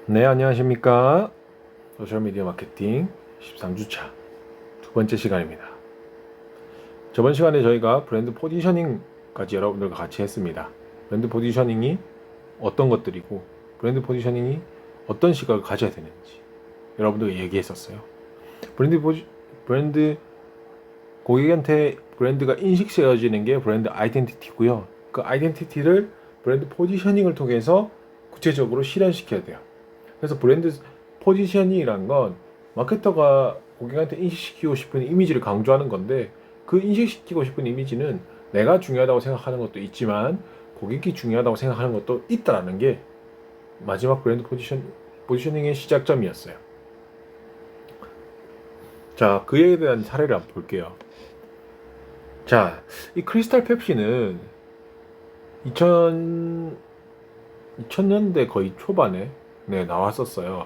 네, 안녕하십니까. 소셜미디어 마케팅 13주차 두 번째 시간입니다. 저번 시간에 저희가 브랜드 포지셔닝까지 여러분들과 같이 했습니다. 브랜드 포지셔닝이 어떤 것들이고 브랜드 포지셔닝이 어떤 시각을 가져야 되는지 여러분들과 얘기했었어요. 브랜드 고객한테 브랜드가 인식되어지는 게 브랜드 아이덴티티고요. 그 아이덴티티를 브랜드 포지셔닝을 통해서 구체적으로 실현시켜야 돼요. 그래서 브랜드 포지셔닝이란 건 마케터가 고객한테 인식시키고 싶은 이미지를 강조하는 건데, 그 인식시키고 싶은 이미지는 내가 중요하다고 생각하는 것도 있지만 고객이 중요하다고 생각하는 것도 있다라는 게 마지막 브랜드 포지셔닝의 시작점이었어요. 자, 그에 대한 사례를 한번 볼게요. 자, 이 크리스탈 펩시는 2000년대 거의 초반에 나왔었어요.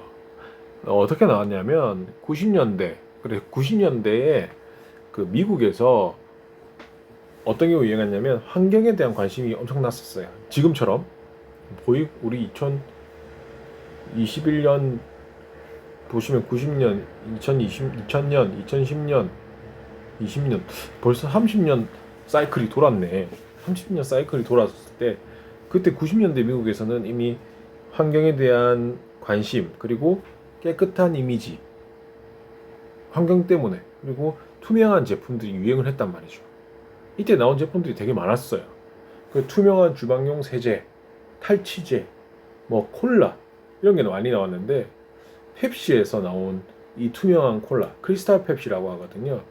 어떻게 나왔냐면 90년대, 그래 90년대에 그 미국에서 어떤 게 유행했냐면 환경에 대한 관심이 엄청 났었어요. 지금처럼 우리 2021년 보시면 90년, 2010년, 2010년 벌써 30년 사이클이 돌았네. 30년 사이클이 돌았을 때, 그때 90년대 미국에서는 이미 환경에 대한 관심, 그리고 깨끗한 이미지, 환경 때문에, 그리고 투명한 제품들이 유행을 했단 말이죠. 이때 나온 제품들이 되게 많았어요. 그 투명한 주방용 세제, 탈취제, 뭐 콜라 이런 게 많이 나왔는데, 펩시에서 나온 이 투명한 콜라, 크리스탈 펩시라고 하거든요.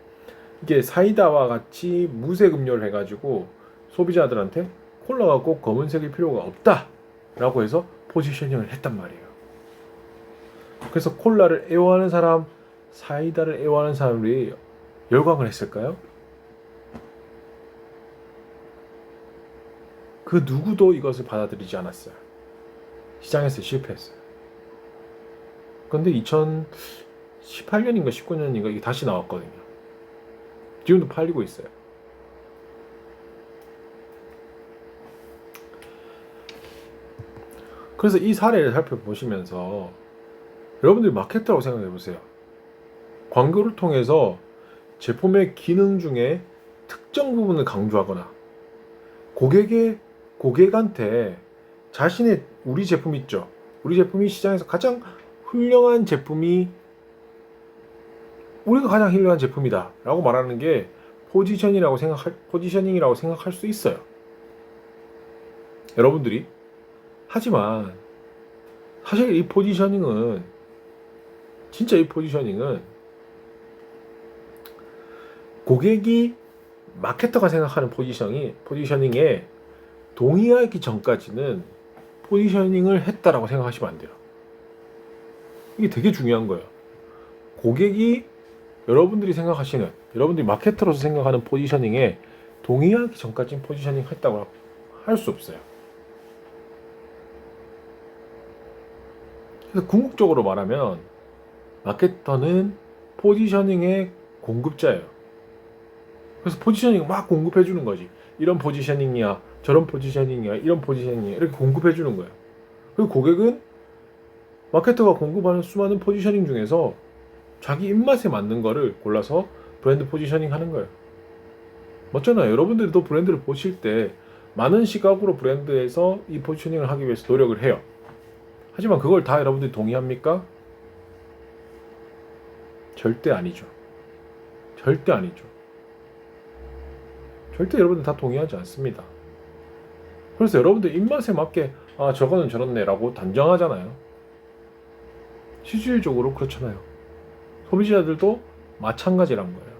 이게 사이다와 같이 무색 음료를 해가지고 소비자들한테 콜라가 꼭 검은색일 필요가 없다라고 해서 포지셔닝을 했단 말이에요. 그래서 콜라를 애호하는 사람, 사이다를 애호하는 사람들이 열광을 했을까요? 그 누구도 이것을 받아들이지 않았어요. 시장에서 실패했어요. 그런데 2018년인가 19년인가 이게 다시 나왔거든요. 지금도 팔리고 있어요. 그래서 이 사례를 살펴보시면서 여러분들이 마케터라고 생각해 보세요. 광고를 통해서 제품의 기능 중에 특정 부분을 강조하거나 고객한테 우리 제품 있죠. 우리 제품이 시장에서 가장 훌륭한 제품이 우리가 가장 훌륭한 제품이다 라고 말하는 게 포지셔닝이라고 생각할 수 있어요. 여러분들이. 하지만 사실 이 포지셔닝은 고객이 마케터가 생각하는 포지셔닝에 동의하기 전까지는 포지셔닝을 했다라고 생각하시면 안 돼요. 이게 되게 중요한 거예요. 고객이 여러분들이 마케터로서 생각하는 포지셔닝에 동의하기 전까지는 포지셔닝 했다고 할 수 없어요. 그래서 궁극적으로 말하면 마케터는 포지셔닝의 공급자예요. 그래서 포지셔닝을 막 공급해 주는 거지. 이런 포지셔닝이야, 저런 포지셔닝이야, 이런 포지셔닝이야, 이렇게 공급해 주는 거예요. 그리고 고객은 마케터가 공급하는 수많은 포지셔닝 중에서 자기 입맛에 맞는 거를 골라서 브랜드 포지셔닝 하는 거예요. 맞잖아요. 여러분들도 브랜드를 보실 때 많은 시각으로 브랜드에서 이 포지셔닝을 하기 위해서 노력을 해요. 하지만 그걸 다 여러분들이 동의합니까? 절대 아니죠. 절대 아니죠. 절대 여러분들 다 동의하지 않습니다. 그래서 여러분들 입맛에 맞게 저거는 저렇네 라고 단정하잖아요. 실질적으로 그렇잖아요. 소비자들도 마찬가지란 거예요.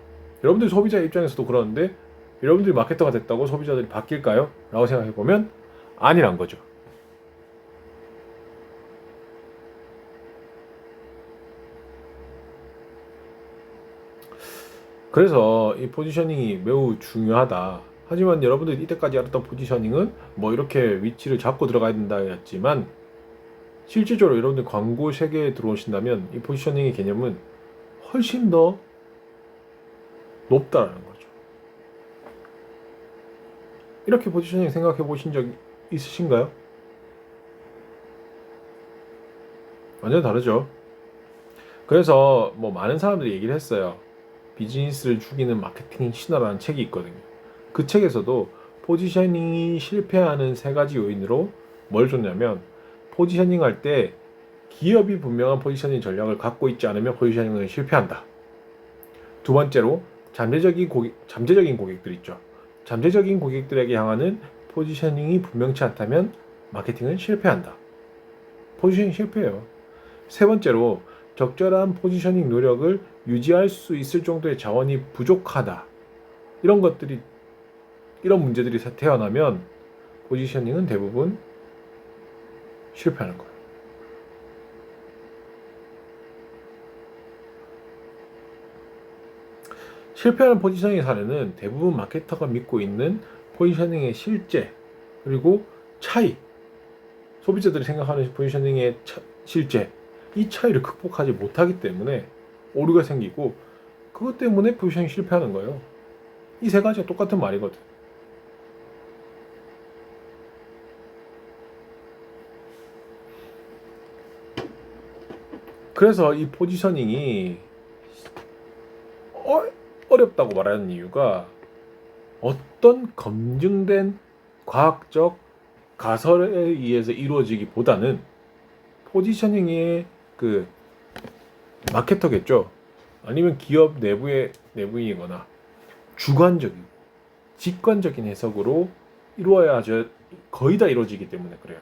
여러분들 소비자 입장에서도 그러는데 여러분들이 마케터가 됐다고 소비자들이 바뀔까요? 라고 생각해보면 아니란 거죠. 그래서 이 포지셔닝이 매우 중요하다. 하지만 여러분들이 이때까지 알았던 포지셔닝은 뭐 이렇게 위치를 잡고 들어가야 된다였지만, 실질적으로 여러분들 광고 세계에 들어오신다면 이 포지셔닝의 개념은 훨씬 더 높다라는 거죠. 이렇게 포지셔닝 생각해 보신 적 있으신가요? 완전 다르죠. 그래서 뭐 많은 사람들이 얘기를 했어요. 비즈니스를 죽이는 마케팅 신화라는 책이 있거든요. 그 책에서도 포지셔닝이 실패하는 세 가지 요인으로 뭘 줬냐면, 포지셔닝 할 때 기업이 분명한 포지셔닝 전략을 갖고 있지 않으면 포지셔닝은 실패한다. 두 번째로 잠재적인 고객들 있죠. 잠재적인 고객들에게 향하는 포지셔닝이 분명치 않다면 마케팅은 실패한다. 포지셔닝 실패해요. 세 번째로 적절한 포지셔닝 노력을 유지할 수 있을 정도의 자원이 부족하다. 이런 문제들이 태어나면 포지셔닝은 대부분 실패하는 거예요. 실패하는 포지셔닝 사례는 대부분 마케터가 믿고 있는 포지셔닝의 실제, 그리고 차이, 소비자들이 생각하는 포지셔닝의 실제, 이 차이를 극복하지 못하기 때문에 오류가 생기고, 그것 때문에 포지셔닝이 실패하는 거예요. 이 세 가지가 똑같은 말이거든. 그래서 이 포지셔닝이 어렵다고 말하는 이유가, 어떤 검증된 과학적 가설에 의해서 이루어지기보다는 포지셔닝의 그 마케터겠죠. 아니면 기업 내부의 내부인이거나 주관적이고 직관적인 해석으로 이루어야죠. 거의 다 이루어지기 때문에 그래요.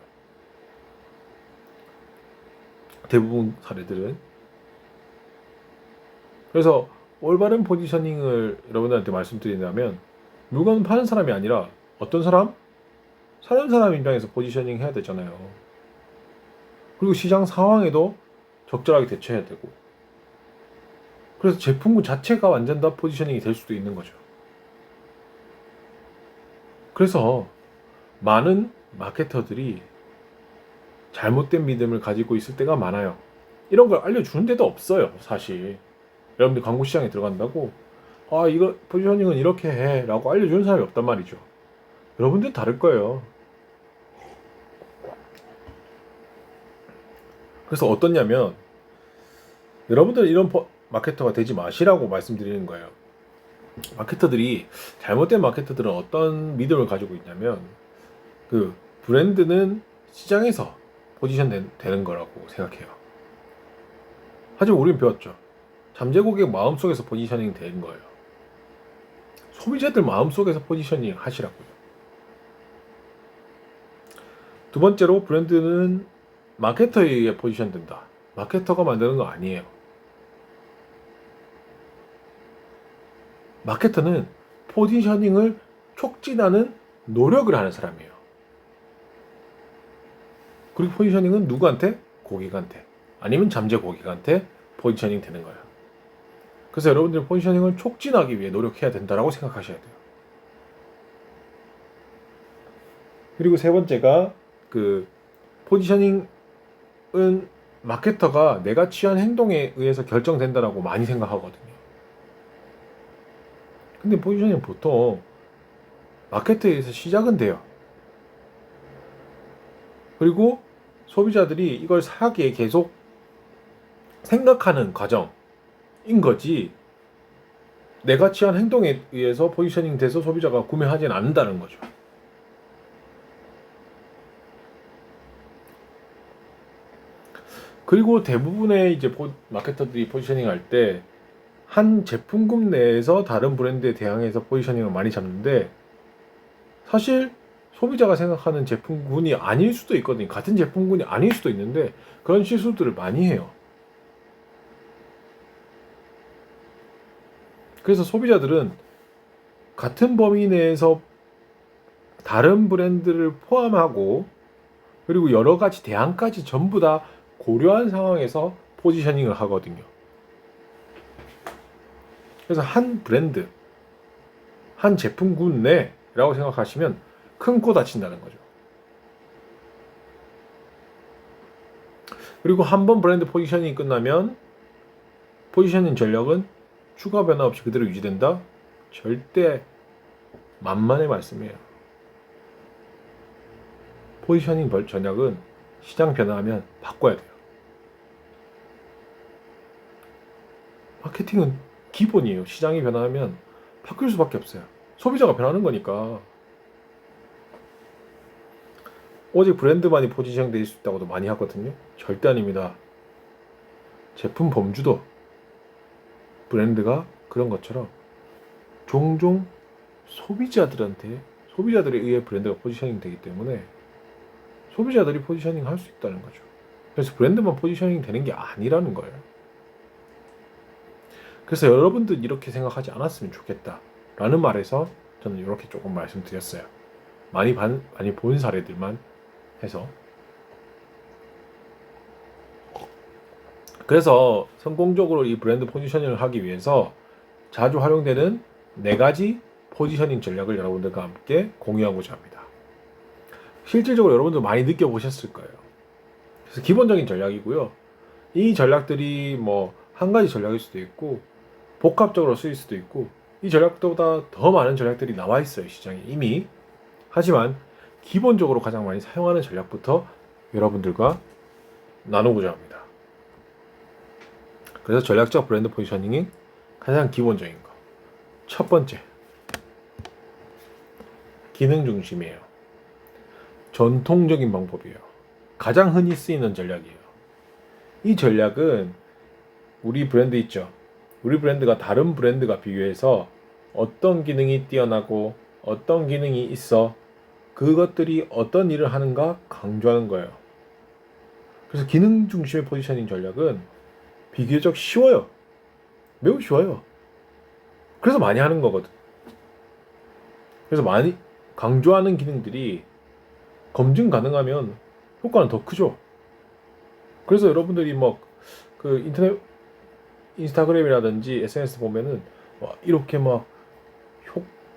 대부분 사례들은. 그래서 올바른 포지셔닝을 여러분들한테 말씀드린다면, 물건 파는 사람이 아니라 어떤 사람? 사는 사람 입장에서 포지셔닝 해야 되잖아요. 그리고 시장 상황에도 적절하게 대처해야 되고. 그래서 제품군 자체가 완전 다 포지셔닝이 될 수도 있는 거죠. 그래서 많은 마케터들이 잘못된 믿음을 가지고 있을 때가 많아요. 이런 걸 알려주는 데도 없어요, 사실. 여러분들 광고 시장에 들어간다고 이거 포지셔닝은 이렇게 해 라고 알려주는 사람이 없단 말이죠. 여러분들은 다를 거예요. 그래서 어떻냐면, 여러분들은 이런 마케터가 되지 마시라고 말씀드리는 거예요. 잘못된 마케터들은 어떤 믿음을 가지고 있냐면, 그 브랜드는 시장에서 포지션 되는 거라고 생각해요. 하지만 우리는 배웠죠. 잠재 고객 마음속에서 포지셔닝 되는 거예요. 소비자들 마음속에서 포지셔닝 하시라고요. 두 번째로, 브랜드는 마케터에 의해 포지션 된다. 마케터가 만드는 거 아니에요. 마케터는 포지셔닝을 촉진하는 노력을 하는 사람이에요. 그리고 포지셔닝은 누구한테? 고객한테, 아니면 잠재 고객한테 포지셔닝 되는 거예요. 그래서 여러분들 포지셔닝을 촉진하기 위해 노력해야 된다라고 생각하셔야 돼요. 그리고 세 번째가, 포지셔닝은 마케터가 내가 취한 행동에 의해서 결정된다라고 많이 생각하거든요. 근데 포지셔닝은 보통 마케터에 의해서 시작은 돼요. 그리고 소비자들이 이걸 사기에 계속 생각하는 과정인 거지, 내가 취한 행동에 의해서 포지셔닝 돼서 소비자가 구매하지는 않는다는 거죠. 그리고 대부분의 이제 마케터들이 포지셔닝 할 때 한 제품군 내에서 다른 브랜드에 대항해서 포지셔닝을 많이 잡는데, 사실 소비자가 생각하는 제품군이 아닐 수도 있거든요. 같은 제품군이 아닐 수도 있는데 그런 실수들을 많이 해요. 그래서 소비자들은 같은 범위 내에서 다른 브랜드를 포함하고, 그리고 여러 가지 대안까지 전부 다 고려한 상황에서 포지셔닝을 하거든요. 그래서 한 브랜드, 한 제품군 내라고 생각하시면 큰 코 다친다는 거죠. 그리고 한 번 브랜드 포지셔닝이 끝나면 포지셔닝 전략은 추가 변화 없이 그대로 유지된다? 절대 만만의 말씀이에요. 포지셔닝 전략은 시장 변화하면 바꿔야 돼요. 마케팅은 기본이에요. 시장이 변화하면 바뀔 수밖에 없어요. 소비자가 변하는 거니까. 오직 브랜드만이 포지셔닝 될 수 있다고도 많이 하거든요. 절대 아닙니다. 제품 범주도 브랜드가 그런 것처럼 종종 소비자들에 의해 브랜드가 포지셔닝 되기 때문에 소비자들이 포지셔닝 할 수 있다는 거죠. 그래서 브랜드만 포지셔닝 되는 게 아니라는 거예요. 그래서 여러분들 이렇게 생각하지 않았으면 좋겠다 라는 말에서 저는 이렇게 조금 말씀드렸어요. 많이 본 사례들만 해서. 그래서 성공적으로 이 브랜드 포지셔닝을 하기 위해서 자주 활용되는 4가지 포지셔닝 전략을 여러분들과 함께 공유하고자 합니다. 실질적으로 여러분들 많이 느껴보셨을 거예요. 그래서 기본적인 전략이고요. 이 전략들이 뭐 한 가지 전략일 수도 있고 복합적으로 쓰일 수도 있고 이 전략보다 더 많은 전략들이 나와 있어요. 시장에 이미. 하지만 기본적으로 가장 많이 사용하는 전략부터 여러분들과 나누고자 합니다. 그래서 전략적 브랜드 포지셔닝이 가장 기본적인 거. 첫 번째, 기능 중심이에요. 전통적인 방법이에요. 가장 흔히 쓰이는 전략이에요. 이 전략은 우리 브랜드 있죠. 우리 브랜드가 다른 브랜드가 비교해서 어떤 기능이 뛰어나고 어떤 기능이 있어 그것들이 어떤 일을 하는가 강조하는 거예요. 그래서 기능 중심의 포지셔닝 전략은 비교적 쉬워요. 매우 쉬워요. 그래서 많이 하는 거거든. 그래서 많이 강조하는 기능들이 검증 가능하면 효과는 더 크죠. 그래서 여러분들이 뭐 그 인스타그램이라든지 SNS 보면은 이렇게 막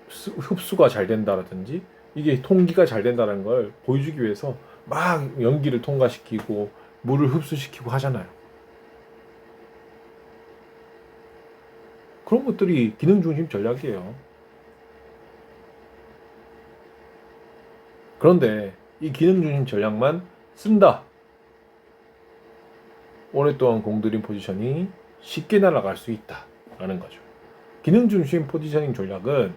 흡수가 잘 된다라든지 이게 통기가 잘 된다는 걸 보여주기 위해서 막 연기를 통과시키고 물을 흡수시키고 하잖아요. 그런 것들이 기능 중심 전략이에요. 그런데 이 기능 중심 전략만 쓴다. 오랫동안 공들인 포지션이 쉽게 날아갈 수 있다라는 거죠. 기능 중심 포지셔닝 전략은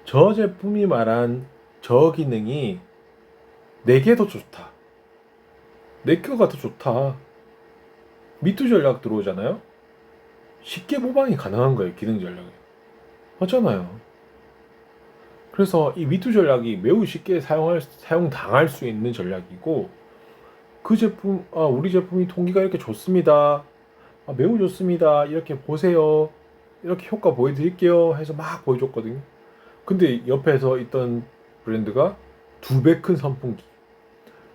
저 제품이 말한 저 기능이 4개 더 좋다. 4개가 더 좋다. 미투 전략 들어오잖아요. 쉽게 모방이 가능한 거예요. 기능 전략이. 맞잖아요. 그래서 이 미투 전략이 매우 쉽게 사용당할 수 있는 전략이고 그 제품, 우리 제품이 통기가 이렇게 좋습니다. 매우 좋습니다. 이렇게 보세요. 이렇게 효과 보여드릴게요. 해서 막 보여줬거든요. 근데 옆에서 있던 브랜드가 2배 큰 선풍기,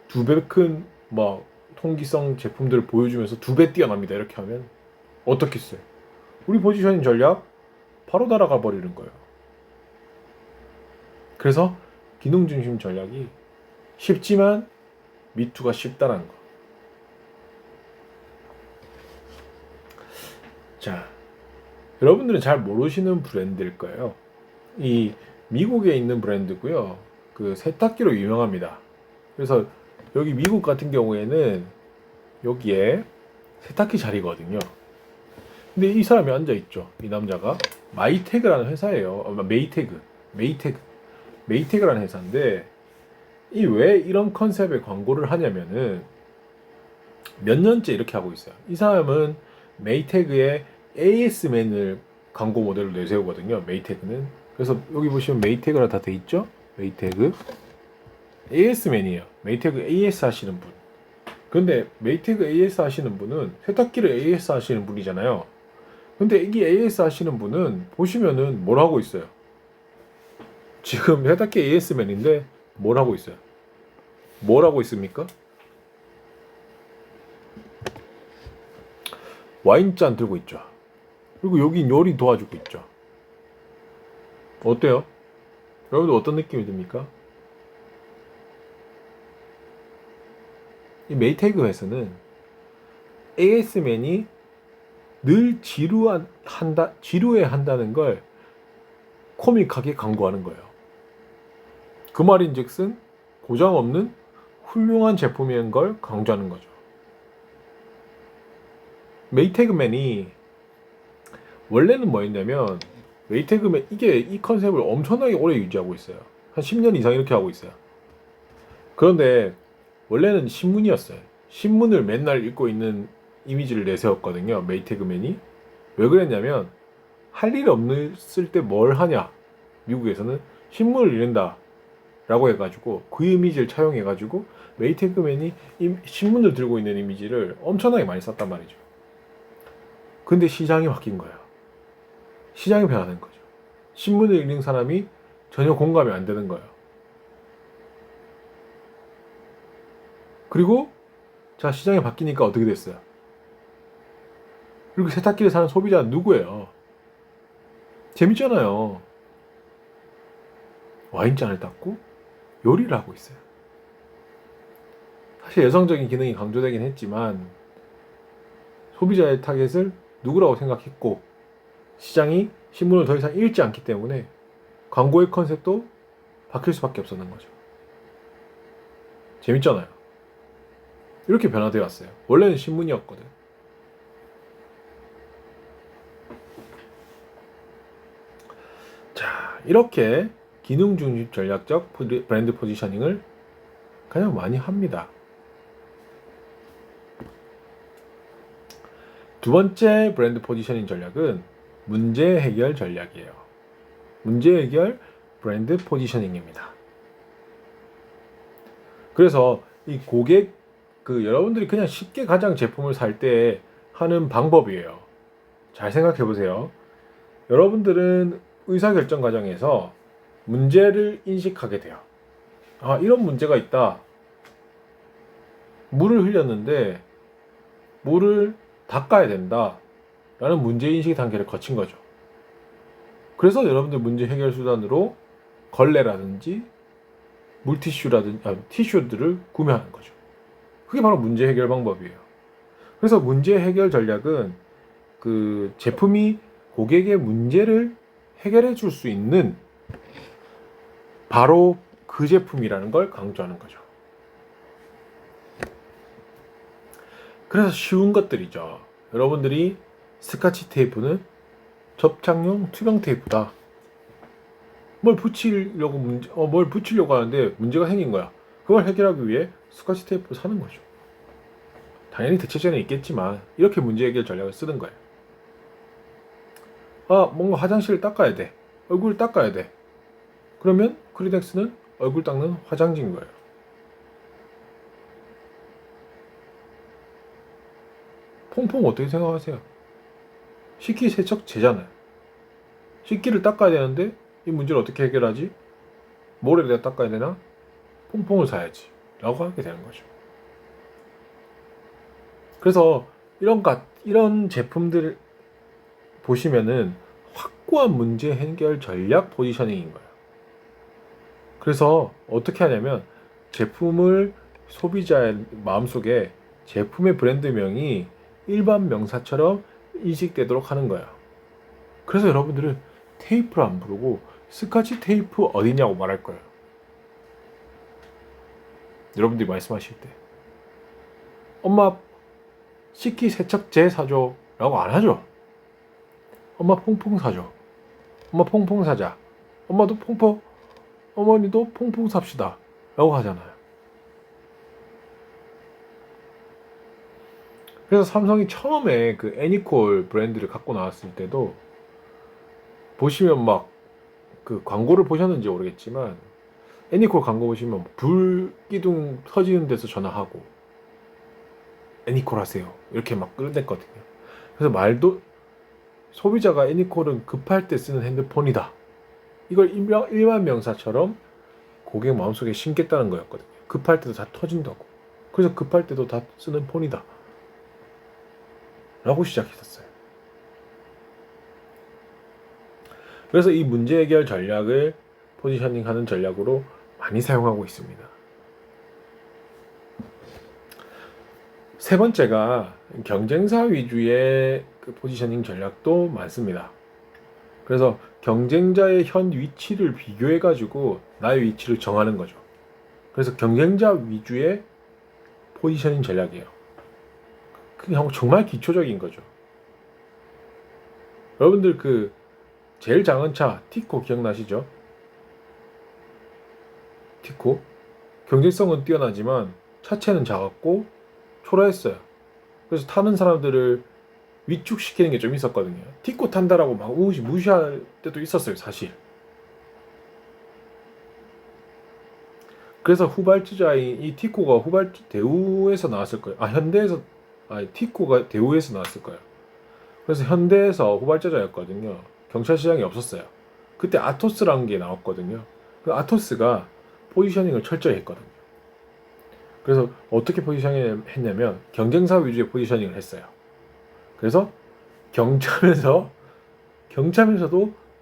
2배 큰 통기성 제품들을 보여주면서 2배 뛰어납니다. 이렇게 하면 어떻겠어요? 우리 포지셔닝 전략 바로 날아가 버리는 거예요. 그래서 기능 중심 전략이 쉽지만 미투가 쉽다는 거. 자, 여러분들은 잘 모르시는 브랜드일 거예요. 이 미국에 있는 브랜드고요. 그 세탁기로 유명합니다. 그래서 여기 미국 같은 경우에는 여기에 세탁기 자리거든요. 근데 이 사람이 앉아 있죠. 이 남자가 마이태그라는 회사예요. 메이태그라는 회사인데 이 왜 이런 컨셉의 광고를 하냐면은 몇 년째 이렇게 하고 있어요. 이 사람은 메이태그의 AS맨을 광고 모델로 내세우거든요. 메이태그는. 그래서 여기 보시면 메이태그라 다 돼 있죠? 메이태그 AS맨이에요. 메이태그 AS 하시는 분. 근데 메이태그 AS 하시는 분은 세탁기를 AS 하시는 분이잖아요. 근데 이게 AS 하시는 분은 보시면은 뭘 하고 있어요? 지금 세탁기 AS맨인데 뭘 하고 있어요? 뭘 하고 있습니까? 와인잔 들고 있죠. 그리고 여기 요리 도와주고 있죠. 어때요? 여러분들 어떤 느낌이 듭니까? 이 메이태그에서는 AS맨이 늘 지루해 한다는 걸 코믹하게 광고하는 거예요. 그 말인즉슨 고장 없는 훌륭한 제품인 걸 강조하는 거죠. 메이태그맨이 원래는 뭐였냐면, 메이태그맨 이게 이 컨셉을 엄청나게 오래 유지하고 있어요. 한 10년 이상 이렇게 하고 있어요. 그런데 원래는 신문이었어요. 신문을 맨날 읽고 있는 이미지를 내세웠거든요. 메이태그맨이. 왜 그랬냐면, 할 일 없을 때 뭘 하냐, 미국에서는 신문을 읽는다 라고 해가지고 그 이미지를 차용해가지고 메이태그맨이 신문을 들고 있는 이미지를 엄청나게 많이 썼단 말이죠. 근데 시장이 바뀐 거예요. 시장이 변하는 거죠. 신문을 읽는 사람이 전혀 공감이 안 되는 거예요. 그리고 자, 시장이 바뀌니까 어떻게 됐어요? 그리고 세탁기를 사는 소비자는 누구예요? 재밌잖아요. 와인잔을 닦고 요리를 하고 있어요. 사실 여성적인 기능이 강조되긴 했지만 소비자의 타겟을 누구라고 생각했고, 시장이 신문을 더 이상 읽지 않기 때문에 광고의 컨셉도 바뀔 수밖에 없었는 거죠. 재밌잖아요. 이렇게 변화되어 왔어요. 원래는 신문이었거든. 자, 이렇게 기능 중심 전략적 브랜드 포지셔닝을 가장 많이 합니다. 두 번째 브랜드 포지셔닝 전략은 문제 해결 전략이에요. 문제 해결 브랜드 포지셔닝입니다. 그래서 이 고객, 여러분들이 그냥 쉽게 가장 제품을 살 때 하는 방법이에요. 잘 생각해 보세요. 여러분들은 의사결정 과정에서 문제를 인식하게 돼요. 아, 이런 문제가 있다. 물을 흘렸는데 물을 닦아야 된다 라는 문제인식 단계를 거친 거죠. 그래서 여러분들 문제 해결 수단으로 걸레라든지 물티슈라든지 티슈들을 구매하는 거죠. 그게 바로 문제 해결 방법이에요. 그래서 문제 해결 전략은 그 제품이 고객의 문제를 해결해 줄 수 있는 바로 그 제품이라는 걸 강조하는 거죠. 그래서 쉬운 것들이죠. 여러분들이 스카치 테이프는 접착용 투명 테이프다. 뭘 붙이려고 하는데 문제가 생긴 거야. 그걸 해결하기 위해 스카치 테이프를 사는 거죠. 당연히 대체제는 있겠지만 이렇게 문제 해결 전략을 쓰는 거예요. 아, 뭔가 화장실을 닦아야 돼. 얼굴을 닦아야 돼. 그러면 크리넥스는 얼굴 닦는 화장지인 거예요. 퐁퐁 어떻게 생각하세요? 식기세척제잖아요. 식기를 닦아야 되는데 이 문제를 어떻게 해결하지? 모래를 닦아야 되나? 퐁퐁을 사야지 라고 하게 되는 거죠. 그래서 이런 제품들 보시면은 확고한 문제 해결 전략 포지셔닝인 거예요. 그래서 어떻게 하냐면 제품을 소비자의 마음속에 제품의 브랜드명이 일반 명사처럼 인식되도록 하는 거예요. 그래서 여러분들은 테이프를 안 부르고 스카치 테이프 어디냐고 말할 거예요. 여러분들이 말씀하실 때 엄마 식기세척제 사줘 라고 안 하죠. 엄마 퐁퐁 사줘. 엄마 퐁퐁 사자. 어머니도 퐁퐁 삽시다 라고 하잖아요. 그래서 삼성이 처음에 그 애니콜 브랜드를 갖고 나왔을 때도 보시면 막 그 광고를 보셨는지 모르겠지만 애니콜 광고 보시면 불기둥 터지는 데서 전화하고 애니콜 하세요 이렇게 막 끌어댔거든요. 그래서 말도 소비자가 애니콜은 급할 때 쓰는 핸드폰이다. 이걸 일반 명사처럼 고객 마음속에 심겠다는 거였거든요. 급할 때도 다 터진다고. 그래서 급할 때도 다 쓰는 폰이다 라고 시작했었어요. 그래서 이 문제 해결 전략을 포지셔닝하는 전략으로 많이 사용하고 있습니다. 세 번째가 경쟁사 위주의 그 포지셔닝 전략도 많습니다. 그래서 경쟁자의 현 위치를 비교해 가지고 나의 위치를 정하는 거죠. 그래서 경쟁자 위주의 포지셔닝 전략이에요. 그냥 정말 기초적인 거죠. 여러분들 그 제일 작은 차 티코 기억나시죠? 티코 경제성은 뛰어나지만 차체는 작았고 초라했어요. 그래서 타는 사람들을 위축시키는 게 좀 있었거든요. 티코 탄다라고 막 무시할 때도 있었어요, 사실. 그래서 후발주자인 이 티코가 대우에서 나왔을 거예요. 현대에서 티코가 대우에서 나왔을 거예요. 그래서 현대에서 후발주자였거든요. 경차 시장이 없었어요. 그때 아토스라는 게 나왔거든요. 그 아토스가 포지셔닝을 철저히 했거든요. 그래서 어떻게 포지셔닝을 했냐면 경쟁사 위주의 포지셔닝을 했어요. 그래서 경차면서도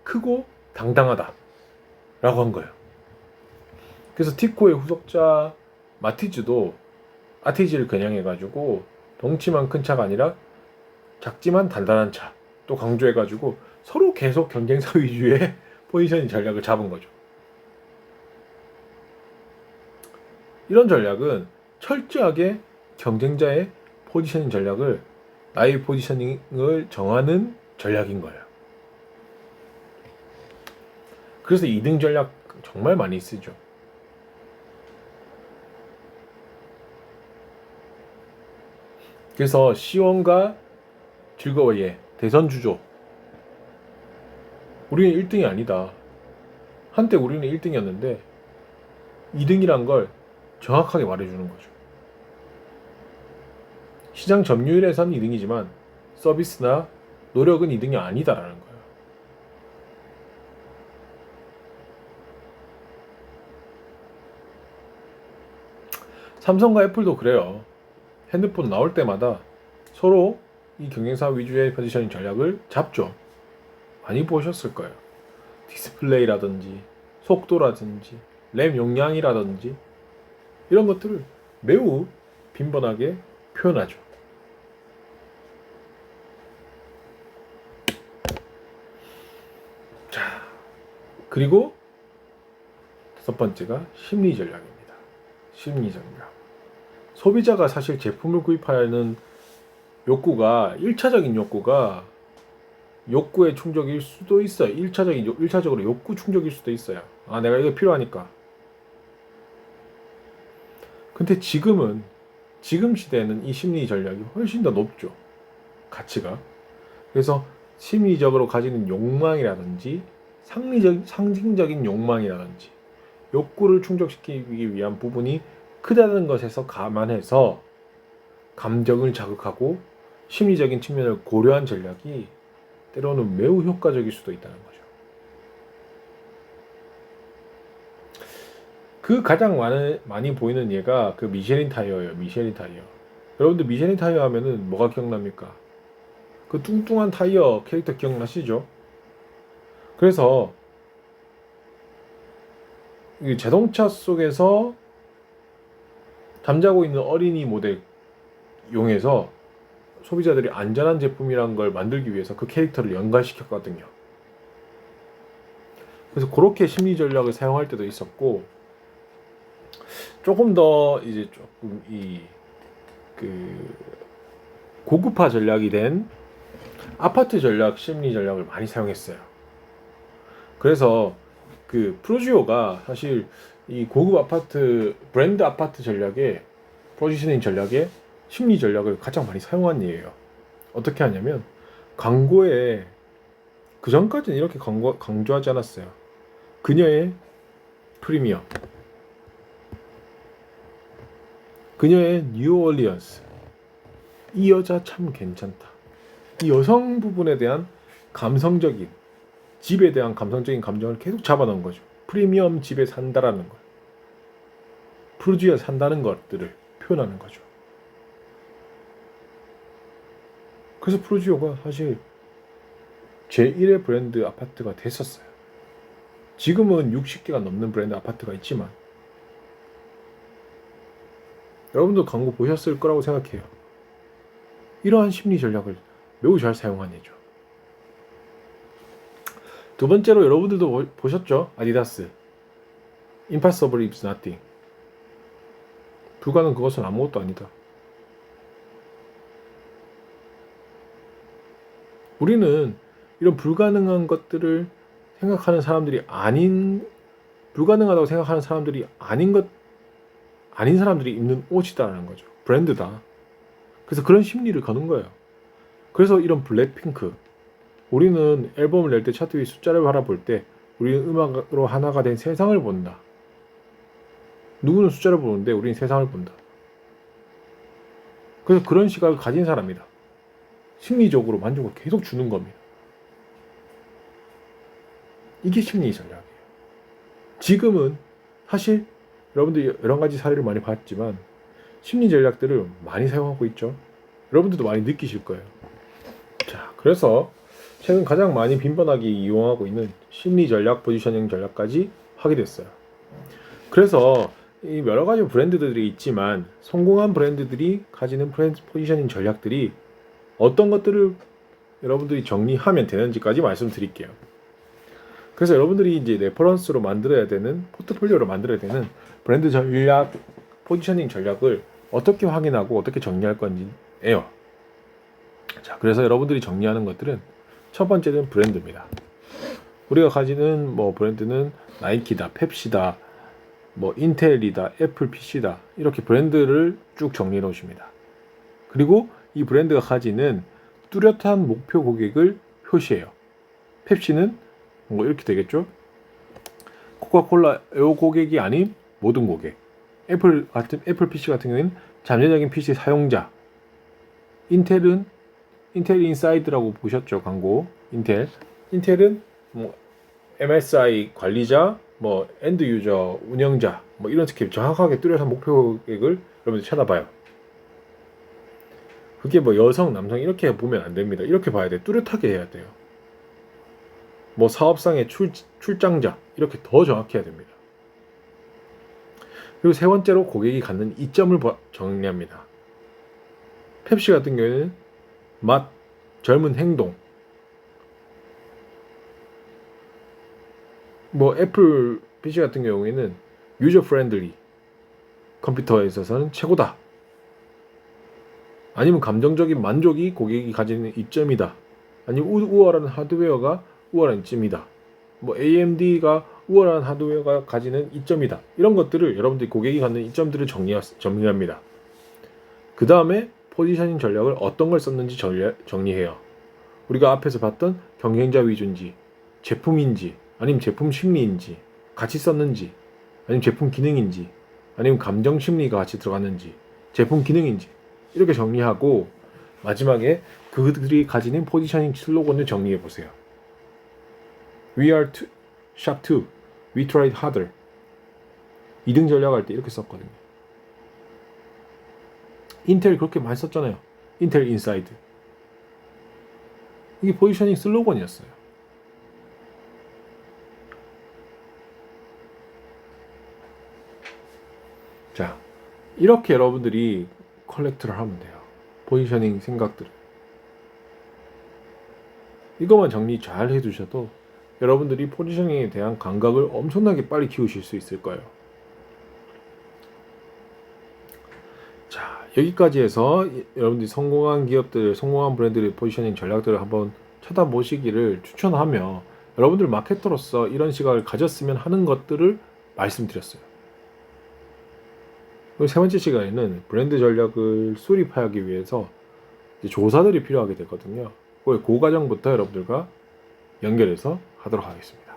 크고 당당하다 라고 한 거예요. 그래서 티코의 후속자 마티즈도 아티즈를 겨냥해가지고 덩치만 큰 차가 아니라 작지만 단단한 차 또 강조해가지고 서로 계속 경쟁사 위주의 포지셔닝 전략을 잡은 거죠. 이런 전략은 철저하게 경쟁자의 포지셔닝 전략을 나의 포지셔닝을 정하는 전략인 거예요. 그래서 2등 전략 정말 많이 쓰죠. 그래서 시원과 즐거워의 대선 주조. 우리는 1등이 아니다. 한때 우리는 1등이었는데 2등이란 걸 정확하게 말해주는 거죠. 시장 점유율에선 2등이지만 서비스나 노력은 2등이 아니다라는 거예요. 삼성과 애플도 그래요. 핸드폰 나올 때마다 서로 이 경쟁사 위주의 포지셔닝 전략을 잡죠. 많이 보셨을 거예요. 디스플레이라든지 속도라든지 램 용량이라든지 이런 것들을 매우 빈번하게 표현하죠. 자, 그리고 5번째가 심리 전략입니다. 심리 전략. 소비자가 사실 제품을 구입하는 욕구가 1차적인 욕구의 충족일 수도 있어요. 1차적으로 욕구 충족일 수도 있어요. 내가 이거 필요하니까. 근데 지금 시대에는 이 심리 전략이 훨씬 더 높죠. 가치가. 그래서 심리적으로 가지는 욕망이라든지 상징적인 욕망이라든지 욕구를 충족시키기 위한 부분이 크다는 것에서 감안해서 감정을 자극하고 심리적인 측면을 고려한 전략이 때로는 매우 효과적일 수도 있다는 거죠. 그 가장 많이 보이는 예가 그 미쉐린 타이어예요. 미쉐린 타이어. 여러분들 미쉐린 타이어 하면은 뭐가 기억납니까? 그 뚱뚱한 타이어 캐릭터 기억나시죠? 그래서 이 자동차 속에서 잠자고 있는 어린이 모델 이용해서 소비자들이 안전한 제품이라는 걸 만들기 위해서 그 캐릭터를 연관시켰거든요. 그래서 그렇게 심리 전략을 사용할 때도 있었고, 조금 더 이제 조금 고급화 전략이 된 아파트 전략, 심리 전략을 많이 사용했어요. 그래서 그 프루지오가 사실 이 고급 아파트, 브랜드 아파트 전략에 포지셔닝 전략에 심리 전략을 가장 많이 사용한 예예요. 어떻게 하냐면 광고에 그 전까지는 이렇게 강조하지 않았어요. 그녀의 프리미엄, 그녀의 뉴올리언스, 이 여자 참 괜찮다. 이 여성 부분에 대한 감성적인 집에 대한 감성적인 감정을 계속 잡아놓은 거죠. 프리미엄 집에 산다라는 것, 프루지오에 산다는 것들을 표현하는 거죠. 그래서 프루지오가 사실 제1의 브랜드 아파트가 됐었어요. 지금은 60개가 넘는 브랜드 아파트가 있지만 여러분도 광고 보셨을 거라고 생각해요. 이러한 심리 전략을 매우 잘 사용한 예죠. 두 번째로 여러분들도 보셨죠? 아디다스 Impossible is nothing. 불가능 그것은 아무것도 아니다. 우리는 이런 불가능한 것들을 생각하는 사람들이 불가능하다고 생각하는 사람들이 아닌 사람들이 입는 옷이다라는 거죠. 브랜드다. 그래서 그런 심리를 거는 거예요. 그래서 이런 블랙핑크, 우리는 앨범을 낼 때 차트 위 숫자를 바라볼 때 우리는 음악으로 하나가 된 세상을 본다. 누구는 숫자를 보는데 우리는 세상을 본다. 그래서 그런 시각을 가진 사람이다. 심리적으로 만족을 계속 주는 겁니다. 이게 심리 전략이에요. 지금은 사실 여러분들 여러 가지 사례를 많이 봤지만 심리 전략들을 많이 사용하고 있죠. 여러분들도 많이 느끼실 거예요. 자, 그래서 최근 가장 많이 빈번하게 이용하고 있는 심리 전략, 포지셔닝 전략까지 하게 됐어요. 그래서 이 여러 가지 브랜드들이 있지만 성공한 브랜드들이 가지는 포지셔닝 전략들이 어떤 것들을 여러분들이 정리하면 되는지까지 말씀드릴게요. 그래서 여러분들이 이제 레퍼런스로 만들어야 되는, 포트폴리오로 만들어야 되는 브랜드 전략, 포지셔닝 전략을 어떻게 확인하고 어떻게 정리할 건지예요. 자, 그래서 여러분들이 정리하는 것들은 첫 번째는 브랜드입니다. 우리가 가지는 브랜드는 나이키다, 펩시다, 인텔이다, 애플 PC다, 이렇게 브랜드를 쭉 정리해 놓으십니다. 그리고 이 브랜드가 가지는 뚜렷한 목표 고객을 표시해요. 펩시는 이렇게 되겠죠. 코카콜라 요 고객이 아닌 모든 고객. 애플 PC 같은 경우에는 잠재적인 PC 사용자. 인텔 인사이드라고 보셨죠, 광고. 인텔은 MSI 관리자, 엔드 유저 운영자, 이런 스킬 정확하게 뚜렷한 목표 고객을 여러분들 찾아봐요. 그게 여성, 남성 이렇게 보면 안 됩니다. 이렇게 봐야 돼요. 뚜렷하게 해야 돼요. 사업상의 출장자 이렇게 더 정확히 해야 됩니다. 그리고 세 번째로 고객이 갖는 이점을 정리합니다. 펩시 같은 경우에는 맛, 젊은 행동. 애플 PC 같은 경우에는 유저 프렌들리, 컴퓨터에 있어서는 최고다. 아니면 감정적인 만족이 고객이 가지는 이점이다. 아니면 우월한 하드웨어가 우월한 이점이다. AMD가 우월한 하드웨어가 가지는 이점이다. 이런 것들을 여러분들이 고객이 갖는 이점들을 정리합니다. 그 다음에 포지셔닝 전략을 어떤 걸 썼는지 정리해요. 우리가 앞에서 봤던 경쟁자 위주인지, 제품인지, 아니면 제품 심리인지, 같이 썼는지, 아니면 제품 기능인지, 아니면 감정 심리가 같이 들어갔는지, 제품 기능인지 이렇게 정리하고 마지막에 그들이 가지는 포지셔닝 슬로건을 정리해 보세요. We are sharp too. We tried harder. 2등 전략할 때 이렇게 썼거든요. 인텔 그렇게 많이 썼잖아요. 인텔 인사이드. 이게 포지셔닝 슬로건이었어요. 자, 이렇게 여러분들이 컬렉트를 하면 돼요. 포지셔닝 생각들을. 이것만 정리 잘 해두셔도 여러분들이 포지셔닝에 대한 감각을 엄청나게 빨리 키우실 수 있을 거예요. 자, 여기까지 해서 여러분들이 성공한 기업들, 성공한 브랜드의 포지셔닝 전략들을 한번 찾아보시기를 추천하며 여러분들 마케터로서 이런 시각을 가졌으면 하는 것들을 말씀드렸어요. 그리고 세 번째 시간에는 브랜드 전략을 수립하기 위해서 조사들이 필요하게 되거든요. 그 과정부터 여러분들과 연결해서 하도록 하겠습니다.